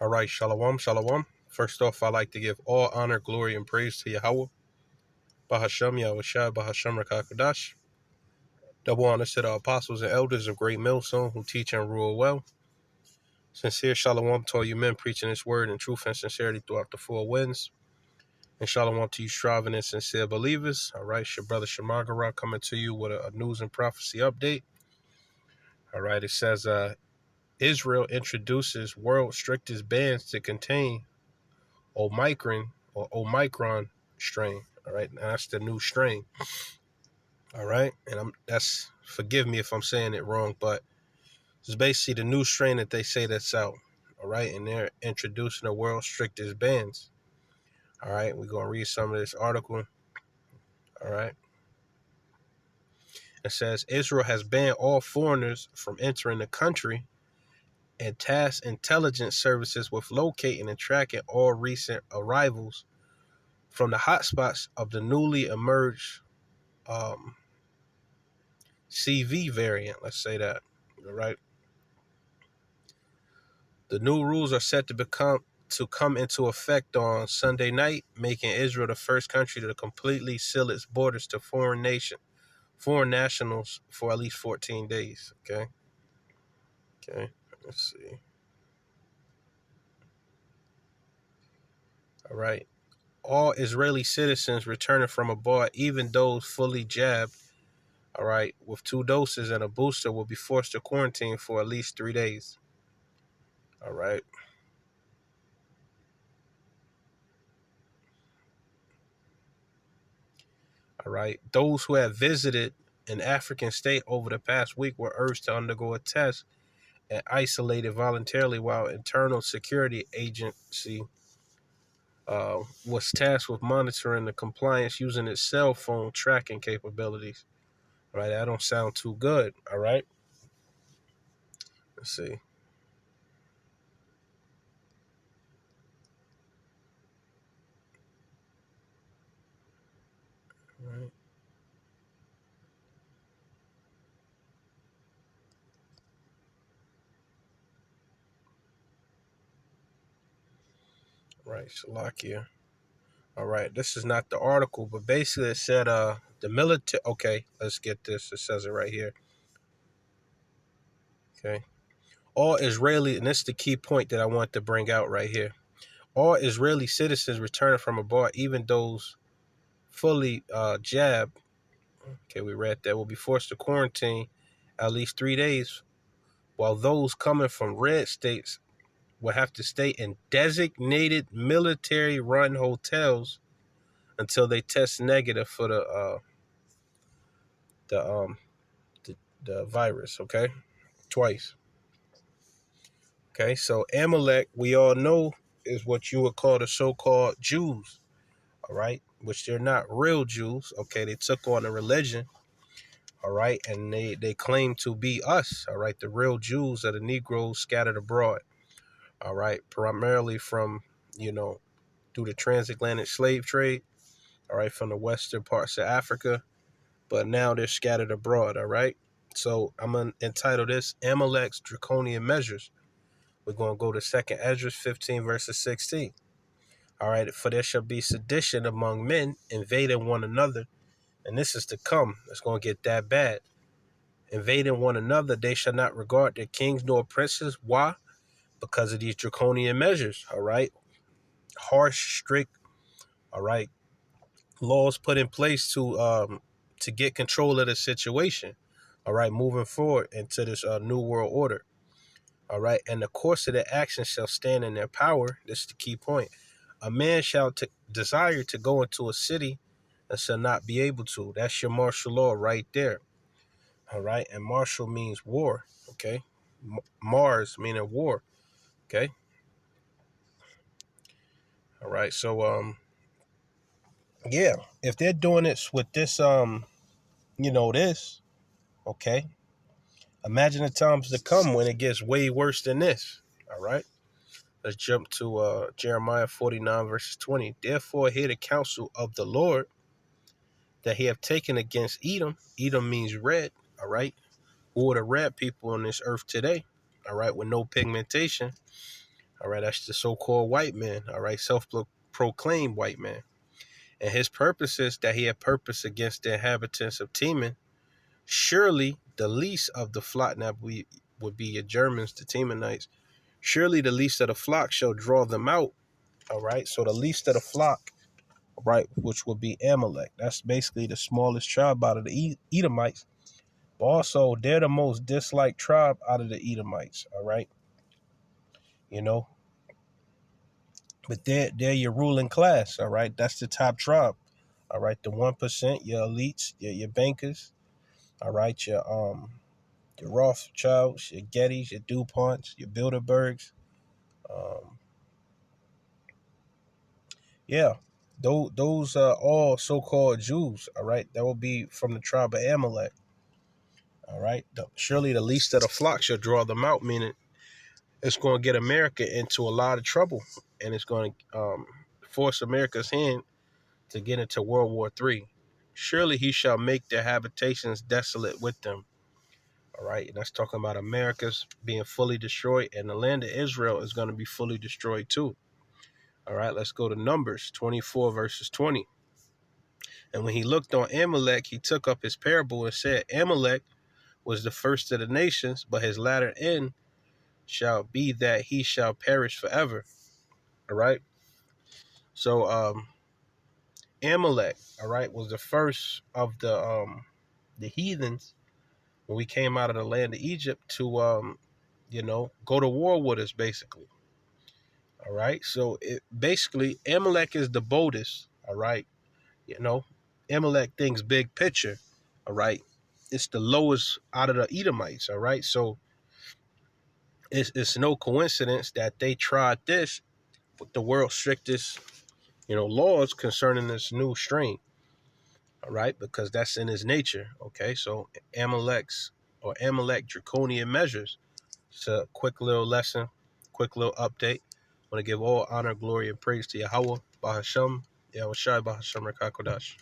All right, shalom, shalom. First off, I'd like to give all honor, glory, and praise to Yahweh, Bahashem, Yahushua, Bahashem, Rakakadash. Double honor to the apostles and elders of Great Millstone who teach and rule well. Sincere shalom to all you men preaching this word in truth and sincerity throughout the four winds. And shalom to you striving and sincere believers. All right, it's your brother Shamagara coming to you with a news and prophecy update. All right, it says Israel introduces world's strictest bans to contain Omicron strain. All right, now that's the new strain. All right, and that's, forgive me if I'm saying it wrong, but it's basically the new strain that they say that's out. All right, and they're introducing the world's strictest bans. All right, we're gonna read some of this article. All right, it says Israel has banned all foreigners from entering the country and tasked intelligence services with locating and tracking all recent arrivals from the hotspots of the newly emerged CV variant. Let's say that. All right. The new rules are set to come into effect on Sunday night, making Israel the first country to completely seal its borders to foreign nationals for at least 14 days. Okay. Let's see. All right. All Israeli citizens returning from abroad, even those fully jabbed, all right, with 2 doses and a booster, will be forced to quarantine for at least 3 days. All right. All right. Those who have visited an African state over the past week were urged to undergo a test and isolated voluntarily, while Internal Security Agency was tasked with monitoring the compliance using its cell phone tracking capabilities. All right. That don't sound too good. All right. Let's see. All right. Right. Shalakia. All right, this is not the article, but basically it said the military. Okay, let's get this. It says it right here. Okay, all Israeli, and this is the key point that I want to bring out right here. All Israeli citizens returning from abroad, even those fully jabbed. Okay, we read that will be forced to quarantine at least 3 days, while those coming from red states will have to stay in designated military-run hotels until they test negative for the um the virus, okay? Twice. Okay, so Amalek, we all know, is what you would call the so-called Jews, all right? Which they're not real Jews, okay? They took on a religion, all right? And they claim to be us, all right? The real Jews are the Negroes scattered abroad, all right? Primarily from, through the transatlantic slave trade, all right? From the western parts of Africa, but now they're scattered abroad, all right? So I'm going to entitle this Amalek's Draconian Measures. We're going to go to 2nd Esdras 15 verses 16. All right, for there shall be sedition among men, invading one another. And this is to come. It's going to get that bad. Invading one another, they shall not regard their kings nor princes. Why? Because of these draconian measures, all right? Harsh, strict, all right, laws put in place to get control of the situation, all right, moving forward into this new world order. All right, and the course of their action shall stand in their power. This is the key point. A man shall desire to go into a city and shall not be able to. That's your martial law right there. All right, and martial means war. Okay, Mars meaning war. Okay. All right, so yeah, if they're doing this with this this, okay, imagine the times to come when it gets way worse than this. All right. Let's jump to Jeremiah 49 verses 20. Therefore hear the counsel of the Lord that he have taken against Edom. Edom means red, all right? Who are the red people on this earth today, all right, with no pigmentation, All right, that's the so-called white man. All right, self-proclaimed white man. And his purposes that he had purpose against the inhabitants of Teman, surely the least of the flock, now we would be your Germans, the Temanites, surely the least of the flock shall draw them out. All right, so the least of the flock, right, which would be Amalek. That's basically the smallest tribe out of the Edomites. But also, they're the most disliked tribe out of the Edomites. All right, you know, but they're your ruling class. All right, that's the top tribe. All right, the 1%, your elites, your bankers. All right, your Rothschilds, your Gettys, your DuPonts, your Bilderbergs. Um, yeah, those are all so-called Jews. All right, that will be from the tribe of Amalek. All right, surely the least of the flock shall draw them out, meaning it's going to get America into a lot of trouble, and it's going to force America's hand to get into World War III. Surely he shall make their habitations desolate with them. All right, and that's talking about America's being fully destroyed, and the land of Israel is going to be fully destroyed too. All right, let's go to Numbers 24, verses 20. And when he looked on Amalek, he took up his parable and said, Amalek was the first of the nations, but his latter end shall be that he shall perish forever. All right. So Amalek, all right, was the first of the heathens when we came out of the land of Egypt to go to war with us, basically. All right. So basically Amalek is the boldest. All right. Amalek thinks big picture. All right. It's the lowest out of the Edomites. All right. So it's no coincidence that they tried this with the world's strictest, laws concerning this new strain. All right, because that's in his nature. Okay, so Amalek Draconian measures. It's a quick little lesson, quick little update. I want to give all honor, glory, and praise to Yahweh, Bahasham, Yahushai, Bahasham, Rakakodash.